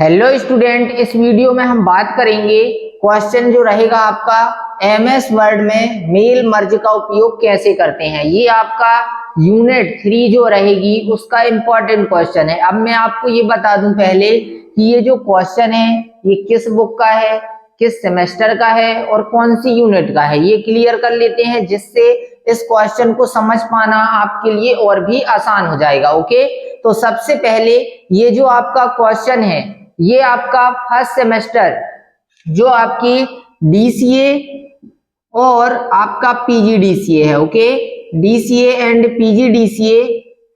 Hello student, इस video में हम बात करेंगे क्वेश्चन जो रहेगा आपका एमएस वर्ड में मेल मर्ज का उपयोग कैसे करते हैं। ये आपका यूनिट 3 जो रहेगी उसका इंपॉर्टेंट क्वेश्चन है। अब मैं आपको ये बता दूं पहले कि ये जो क्वेश्चन है ये किस बुक का है, किस सेमेस्टर का है और कौन सी यूनिट का है, ये क्लियर कर लेते हैं, जिससे इस क्वेश्चन को समझ पाना आपके लिए और भी आसान हो जाएगा। ओके, तो सबसे पहले ये जो आपका क्वेश्चन है ये आपका फर्स्ट सेमेस्टर जो आपकी डीसीए और आपका पीजीडीसीए है। Okay, DCA and PGDCA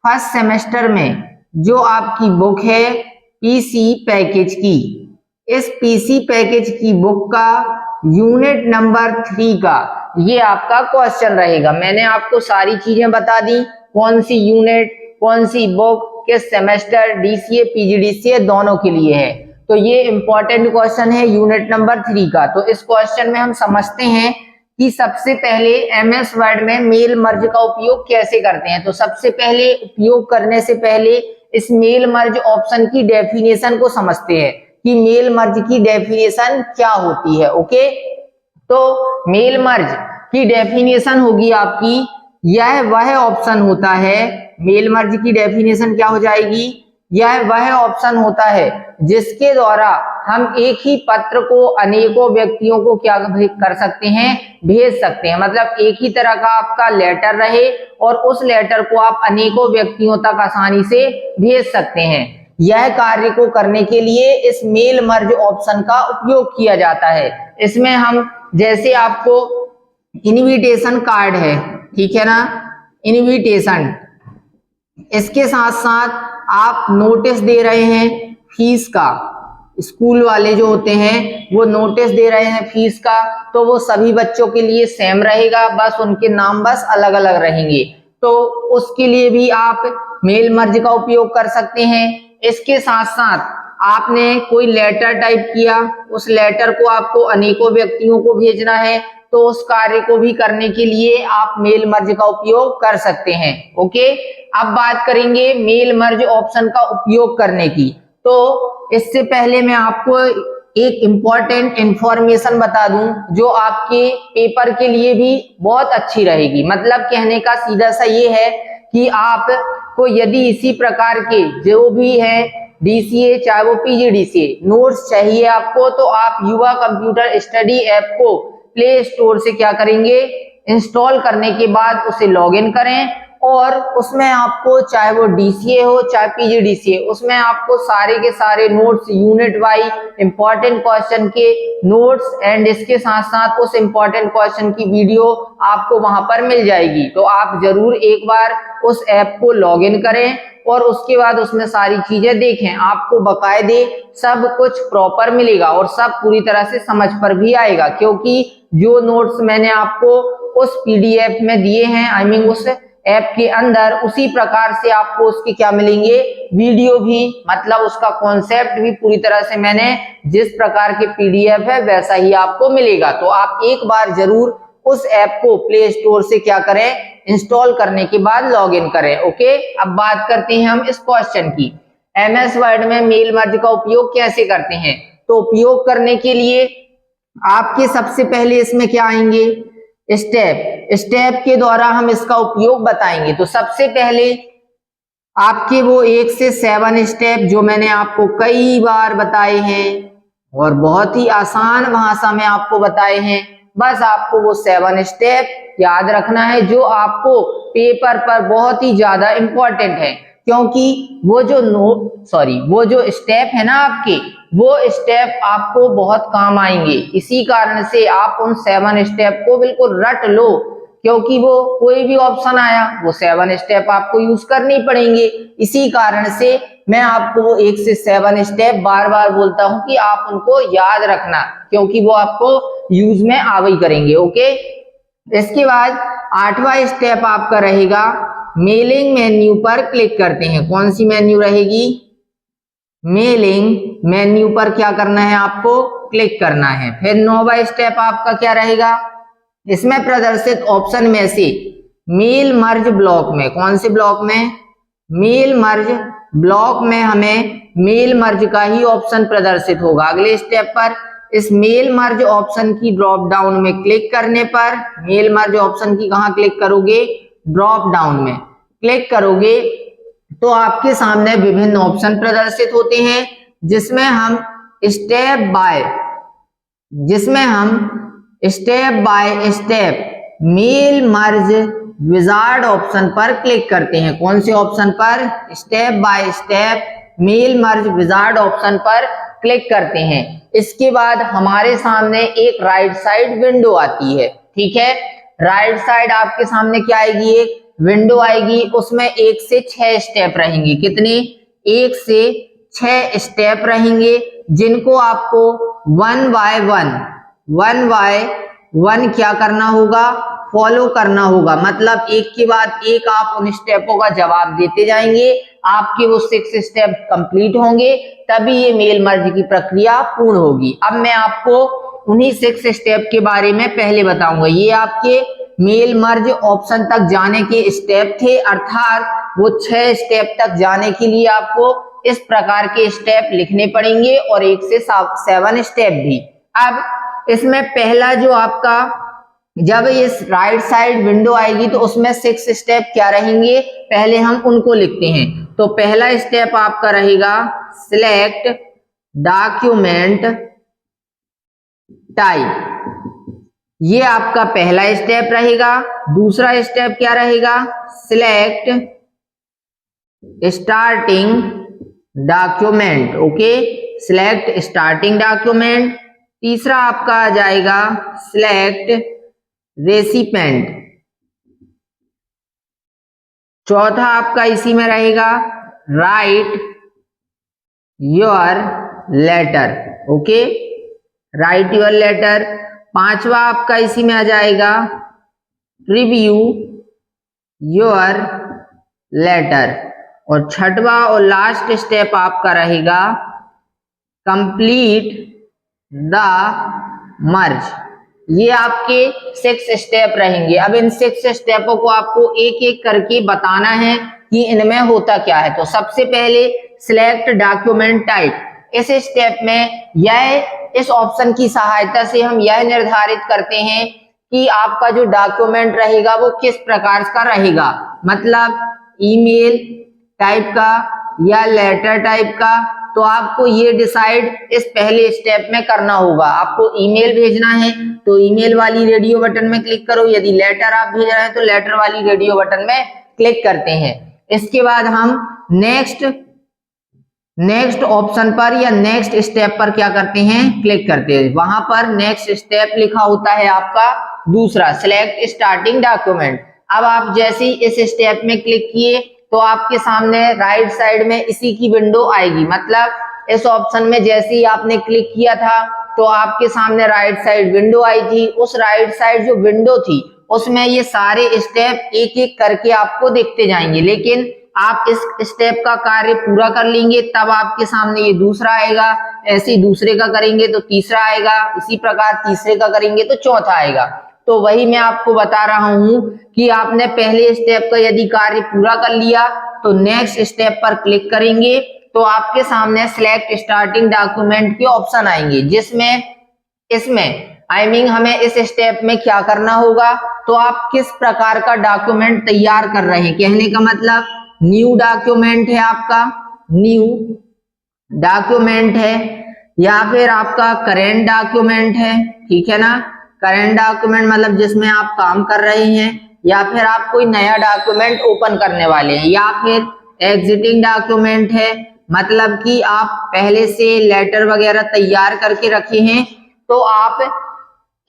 first semester में जो आपकी बुक है पीसी पैकेज की, इस पीसी पैकेज की बुक का यूनिट नंबर 3 का ये आपका क्वेश्चन रहेगा। मैंने आपको सारी चीजें बता दी, कौन सी यूनिट, कौन सी बुक, किस सेमेस्टर, डीसीए पीजीडीसीए दोनों के लिए है। तो ये इंपॉर्टेंट क्वेश्चन है यूनिट नंबर 3 का। तो इस क्वेश्चन में हम समझते हैं कि सबसे पहले एमएस वर्ड में मेल मर्ज का उपयोग कैसे करते हैं। तो सबसे पहले उपयोग करने से पहले इस मेल मर्ज ऑप्शन की डेफिनेशन को समझते हैं कि मेल मर्ज की डेफिनेशन क्या होती है। ओके, तो मेल मर्ज की डेफिनेशन होगी आपकी, यह वह ऑप्शन होता है, मेल मर्ज की डेफिनेशन क्या हो जाएगी, यह वह ऑप्शन होता है जिसके द्वारा हम एक ही पत्र को अनेकों व्यक्तियों को क्या कर सकते हैं, भेज सकते हैं। मतलब एक ही तरह का आपका लेटर रहे और उस लेटर को आप अनेकों व्यक्तियों तक आसानी से भेज सकते हैं। यह कार्य को करने के लिए इस मेल मर्ज ऑप्शन का उपयोग किया जाता है। इसमें हम जैसे आपको इनविटेशन कार्ड है, ठीक है ना, इनविटेशन, इसके साथ साथ आप नोटिस दे रहे हैं फीस का, स्कूल वाले जो होते हैं वो नोटिस दे रहे हैं फीस का, तो वो सभी बच्चों के लिए सेम रहेगा, बस उनके नाम बस अलग अलग रहेंगे। तो उसके लिए भी आप मेल मर्ज का उपयोग कर सकते हैं। इसके साथ साथ आपने कोई लेटर टाइप किया, उस लेटर को आपको अनेकों व्यक्तियों को भेजना है, तो उस कार्य को भी करने के लिए आप मेल मर्ज का उपयोग कर सकते हैं। ओके, अब बात करेंगे मेल मर्ज ऑप्शन का उपयोग करने की। तो इससे पहले मैं आपको एक इंपॉर्टेंट इंफॉर्मेशन बता दूं जो आपके पेपर के लिए भी बहुत अच्छी रहेगी। मतलब कहने का सीधा सा ये है कि आप को यदि इसी प्रकार के जो भी है डीसीए चाहे वो पीजीडीसीए नोट्स चाहिए आपको, तो आप युवा कंप्यूटर स्टडी ऐप को प्ले स्टोर से क्या करेंगे, इंस्टॉल करने के बाद उसे लॉगिन करें और उसमें आपको चाहे वो डीसीए हो चाहे पीजीडीसीए, उसमें आपको सारे के सारे notes unit wise important question के नोट्स एंड इसके साथ साथ उस इंपॉर्टेंट क्वेश्चन की वीडियो आपको वहां पर मिल जाएगी। तो आप जरूर एक बार उस ऐप को लॉगिन करें और उसके बाद उसमें सारी चीजें देखें, आपको बकायदे सब कुछ प्रॉपर मिलेगा और सब पूरी तरह से समझ पर भी आएगा। क्योंकि जो नोट्स मैंने आपको उस पीडीएफ में दिए हैं, आई मीन उस ऐप के अंदर, उसी प्रकार से आपको उसके क्या मिलेंगे, वीडियो भी, मतलब उसका कॉन्सेप्ट भी पूरी तरह से मैंने जिस प्रकार के पीडीएफ है वैसा ही आपको मिलेगा। तो आप एक बार जरूर उस ऐप को प्ले स्टोर से क्या करें, इंस्टॉल करने के बाद लॉगिन करें। ओके, अब बात करते हैं हम इस क्वेश्चन की, एमएस वर्ड में मेल मर्ज का उपयोग कैसे करते हैं। तो उपयोग करने के लिए आपके सबसे पहले इसमें क्या आएंगे, स्टेप के द्वारा हम इसका उपयोग बताएंगे। तो सबसे पहले आपके वो 1 से 7 स्टेप जो मैंने आपको कई बार बताए हैं और बहुत ही आसान भाषा में आपको बताए हैं, बस आपको वो 7 स्टेप याद रखना है जो आपको पेपर पर बहुत ही ज्यादा इंपॉर्टेंट है। क्योंकि वो जो स्टेप है ना आपके, वो स्टेप आपको बहुत काम आएंगे। इसी कारण से आप उन 7 स्टेप को बिल्कुल रट लो, क्योंकि वो कोई भी ऑप्शन आया वो 7 स्टेप आपको यूज करनी पड़ेंगे। इसी कारण से मैं आपको 1 से 7 स्टेप बार बार बोलता हूं कि आप उनको याद रखना, क्योंकि वो आपको यूज में आवे करेंगे। ओके, इसके बाद 8वां स्टेप आपका रहेगा, मेलिंग मेन्यू पर क्लिक करते हैं। कौन सी मेन्यू रहेगी, मेलिंग मेन्यू पर क्या करना है, आपको क्लिक करना है। फिर 9वां स्टेप आपका क्या रहेगा, इसमें प्रदर्शित ऑप्शन में से मेल मर्ज ब्लॉक में, कौन से ब्लॉक में, मेल मर्ज ब्लॉक में हमें मेल मर्ज का ही ऑप्शन प्रदर्शित होगा। अगले स्टेप पर इस मेल मर्ज ऑप्शन की ड्रॉप डाउन में क्लिक करने पर, मेल मर्ज ऑप्शन की कहां क्लिक करोगे, ड्रॉप डाउन में क्लिक करोगे तो आपके सामने विभिन्न ऑप्शन प्रदर्शित होते हैं, जिसमें हम step by step mail merge wizard option पर क्लिक करते हैं। कौन से ऑप्शन पर, step by step mail merge wizard option पर क्लिक करते हैं। इसके बाद हमारे सामने एक राइट साइड विंडो आती है, ठीक है। राइट साइड आपके सामने क्या आएगी, एक विंडो आएगी, उसमें 1 से 6 स्टेप रहेंगे। कितने, 1 से 6 स्टेप रहेंगे, जिनको आपको वन बाय वन क्या करना होगा, फॉलो करना होगा। मतलब एक के बाद एक आप उन स्टेपों का जवाब देते जाएंगे, आपके वो 6 स्टेप कंप्लीट होंगे, तभी ये मेल मर्ज की प्रक्रिया पूर्ण होगी। अब मैं आपको उन्हीं 6 स्टेप के बारे में पहले बताऊंगा। ये आपके मेल मर्ज ऑप्शन तक जाने के स्टेप थे, अर्थात वो 6 स्टेप तक जाने के लिए आपको इस प्रकार के स्टेप लिखने पड़ेंगे और 1 से 7 स्टेप भी। अब इसमें पहला जो आपका, जब इस राइट साइड विंडो आएगी तो उसमें 6 स्टेप क्या रहेंगे, पहले हम उनको लिखते हैं। तो पहला स्टेप आपका रहेगा सिलेक्ट डॉक्यूमेंट टाइप, ये आपका पहला स्टेप रहेगा। दूसरा स्टेप क्या रहेगा, select starting document, okay, select starting document. तीसरा आपका आ जाएगा सिलेक्ट रेसिपेंट। चौथा आपका इसी में रहेगा write your letter, okay, write your letter. पांचवा आपका इसी में आ जाएगा रिव्यू योर लेटर। और छठवां और लास्ट स्टेप आपका रहेगा कंप्लीट द मर्ज। ये आपके 6 स्टेप रहेंगे। अब इन 6 स्टेपों को आपको एक एक करके बताना है कि इनमें होता क्या है। तो सबसे पहले सिलेक्ट डॉक्यूमेंट टाइप, इस स्टेप में इस ऑप्शन की सहायता से हम यह निर्धारित करते हैं कि आपका जो डॉक्यूमेंट रहेगा वो किस प्रकार का रहेगा, मतलब ईमेल टाइप का या लेटर टाइप का। तो आपको ये डिसाइड इस पहले स्टेप में करना होगा। आपको ईमेल भेजना है तो ईमेल वाली रेडियो बटन में क्लिक करो, यदि लेटर आप भेज रहे हैं तो लेटर वाली रेडियो बटन में क्लिक करते हैं। इसके बाद हम नेक्स्ट ऑप्शन पर या नेक्स्ट स्टेप पर क्या करते हैं, क्लिक करते हैं। वहां पर नेक्स्ट स्टेप लिखा होता है आपका दूसरा, सिलेक्ट स्टार्टिंग डॉक्यूमेंट। अब आप जैसे ही इस स्टेप में क्लिक किए तो आपके सामने राइट साइड में इसी की विंडो आएगी। मतलब इस ऑप्शन में जैसे ही आपने क्लिक किया था तो आपके सामने राइट साइड विंडो आई थी। उस राइट साइड जो विंडो थी उसमें ये सारे स्टेप एक एक करके आपको दिखते जाएंगे, लेकिन आप इस स्टेप का कार्य पूरा कर लेंगे तब आपके सामने ये दूसरा आएगा। ऐसे ही दूसरे का करेंगे तो तीसरा आएगा, इसी प्रकार तीसरे का करेंगे तो चौथा आएगा। तो वही मैं आपको बता रहा हूं कि आपने पहले स्टेप का यदि कार्य पूरा कर लिया तो नेक्स्ट स्टेप पर क्लिक करेंगे तो आपके सामने सिलेक्ट स्टार्टिंग डॉक्यूमेंट के ऑप्शन आएंगे, जिसमें हमें इस स्टेप में क्या करना होगा, तो आप किस प्रकार का डॉक्यूमेंट तैयार कर रहे हैं। कहने का मतलब न्यू डॉक्यूमेंट है, आपका न्यू डॉक्यूमेंट है, या फिर आपका करेंट डॉक्यूमेंट है, ठीक है ना। करेंट डॉक्यूमेंट मतलब जिसमें आप काम कर रहे हैं, या फिर आप कोई नया डॉक्यूमेंट ओपन करने वाले हैं, या फिर एग्जिटिंग डॉक्यूमेंट है, मतलब कि आप पहले से लेटर वगैरह तैयार करके रखे हैं तो आप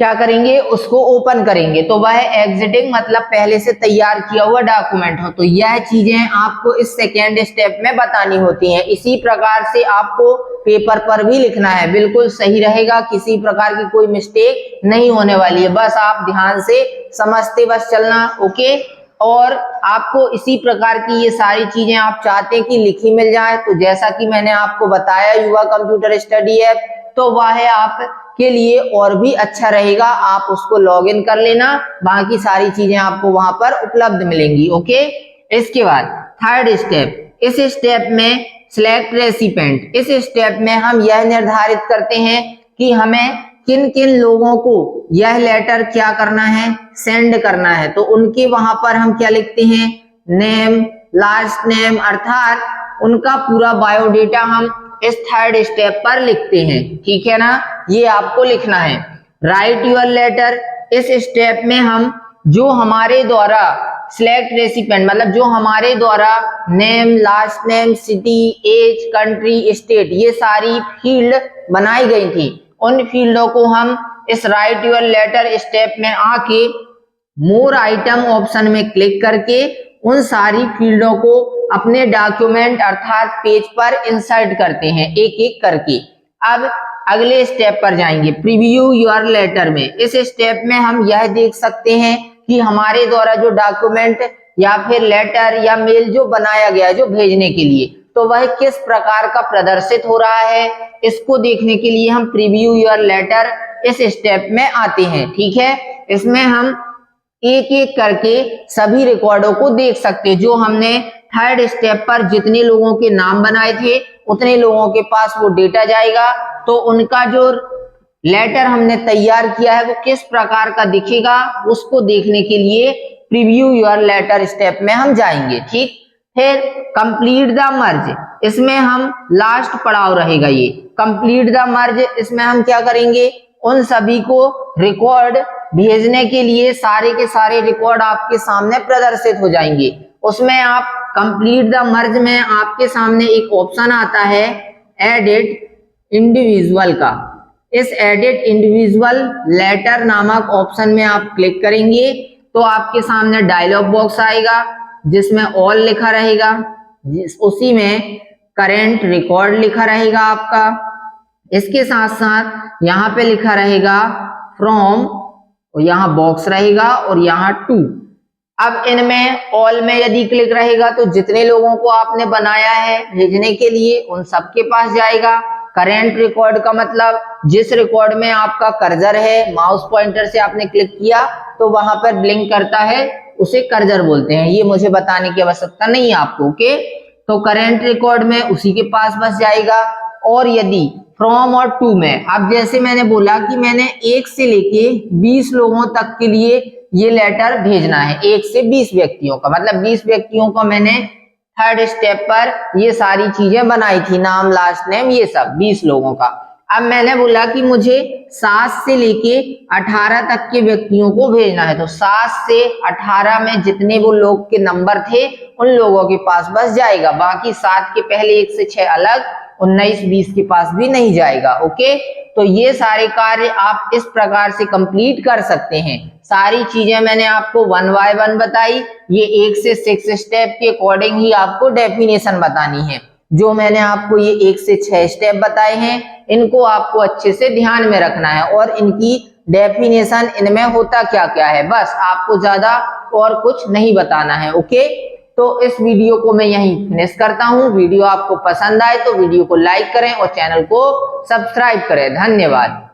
क्या करेंगे, उसको ओपन करेंगे, तो वह एग्जिटिंग मतलब पहले से तैयार किया हुआ डॉक्यूमेंट हो। तो यह चीजें आपको इस सेकेंड स्टेप में बतानी होती हैं। इसी प्रकार से आपको पेपर पर भी लिखना है, बिल्कुल सही रहेगा, किसी प्रकार की कोई मिस्टेक नहीं होने वाली है। बस आप ध्यान से समझते बस चलना, ओके। और आपको इसी प्रकार की ये सारी चीजें आप चाहते हैं कि लिखी मिल जाए, तो जैसा कि मैंने आपको बताया युवा कंप्यूटर स्टडी ऐप, तो वह आप के लिए और भी अच्छा रहेगा। आप उसको लॉगिन कर लेना, बाकी सारी चीजें आपको वहां पर उपलब्ध मिलेंगी, ओके। इसके बाद थर्ड स्टेप, इस स्टेप में सिलेक्ट रेसिपेंट, इस स्टेप में हम यह निर्धारित करते हैं कि हमें किन किन लोगों को यह लेटर क्या करना है, सेंड करना है। तो उनके वहां पर हम क्या लिखते हैं, नेम, लास्ट नेम, अर्थात उनका पूरा बायोडेटा हम इस थर्ड स्टेप पर लिखते हैं। ठीक है ना, ये आपको लिखना है। राइट योर लेटर, इस स्टेप में हम जो हमारे द्वारा सिलेक्ट रेसिपेंट मतलब जो हमारे द्वारा name, last name, city, age, country, state ये सारी फील्ड बनाई गई थी, उन फील्डों को हम इस राइट योर लेटर स्टेप में आके मोर आइटम ऑप्शन में क्लिक करके उन सारी फील्डों को अपने डॉक्यूमेंट अर्थात पेज पर इंसर्ट करते हैं एक एक करके। अब अगले स्टेप पर जाएंगे, प्रीव्यू योर लेटर में। इस स्टेप में हम यह देख सकते हैं कि हमारे द्वारा जो डॉक्यूमेंट या फिर लेटर या मेल जो बनाया गया है जो भेजने के लिए, तो वह किस प्रकार का प्रदर्शित हो रहा है, इसको देखने के लिए हम प्रीव्यू योर लेटर इस स्टेप में आते हैं। ठीक है, इसमें हम एक एक करके सभी रिकॉर्डों को देख सकते हैं। जो हमने थर्ड स्टेप पर जितने लोगों के नाम बनाए थे उतने लोगों के पास वो डेटा जाएगा, तो उनका जो लेटर हमने तैयार किया है वो किस प्रकार का दिखेगा उसको देखने के लिए प्रीव्यू योर लेटर स्टेप में हम जाएंगे। ठीक, फिर कंप्लीट द मर्ज, इसमें हम लास्ट पड़ाव रहेगा ये कंप्लीट द मर्ज। इसमें हम क्या करेंगे, उन सभी को रिकॉर्ड भेजने के लिए सारे के सारे रिकॉर्ड आपके सामने प्रदर्शित हो जाएंगे। उसमें आप कंप्लीट द मर्ज में आपके सामने एक ऑप्शन आता है एडिट इंडिविजुअल का। इस एडिट इंडिविजुअल लेटर नामक ऑप्शन में आप क्लिक करेंगे तो आपके सामने डायलॉग बॉक्स आएगा जिसमें ऑल लिखा रहेगा, उसी में करेंट रिकॉर्ड लिखा रहेगा आपका। इसके साथ साथ यहाँ पे लिखा रहेगा फ्रॉम, यहाँ बॉक्स रहेगा और यहाँ टू। अब इनमें ऑल में यदि क्लिक रहेगा तो जितने लोगों को आपने बनाया है भेजने के लिए उन सबके पास जाएगा। करेंट रिकॉर्ड का मतलब जिस रिकॉर्ड में आपका कर्सर है, माउस पॉइंटर से आपने क्लिक किया तो वहां पर ब्लिंक करता है, उसे कर्सर बोलते हैं। ये मुझे बताने की आवश्यकता नहीं है आपको। ओके, तो करेंट रिकॉर्ड में उसी के पास बस जाएगा। और यदि फ्रॉम और टू में, अब जैसे मैंने बोला कि मैंने 1 से लेके 20 लोगों तक के लिए ये लेटर भेजना है, 1 से 20 व्यक्तियों का, मतलब 20 व्यक्तियों का मैंने थर्ड स्टेप पर ये सारी चीजें बनाई थी, नाम, लास्ट नेम, ये सब 20 लोगों का। अब मैंने बोला कि मुझे 7 से लेके 18 तक के व्यक्तियों को भेजना है, तो 7 से 18 में जितने वो लोग के नंबर थे उन लोगों के पास बस जाएगा। बाकी 7 के पहले 1 से 6 अलग, 19, 20 के पास भी नहीं जाएगा। ओके, तो ये सारे कार्य आप इस प्रकार से कंप्लीट कर सकते हैं। सारी चीजें मैंने आपको 1 बाय 1 बताई। ये 1 से 6 स्टेप के अकॉर्डिंग ही आपको डेफिनेशन बतानी है। जो मैंने आपको ये 1 से 6 स्टेप बताए हैं इनको आपको अच्छे से ध्यान में रखना है और इनकी डेफिनेशन, इनमें होता क्या क्या है, बस आपको ज्यादा और कुछ नहीं बताना है। ओके, तो इस वीडियो को मैं यहीं फिनिश करता हूं। वीडियो आपको पसंद आए तो वीडियो को लाइक करें और चैनल को सब्सक्राइब करें। धन्यवाद।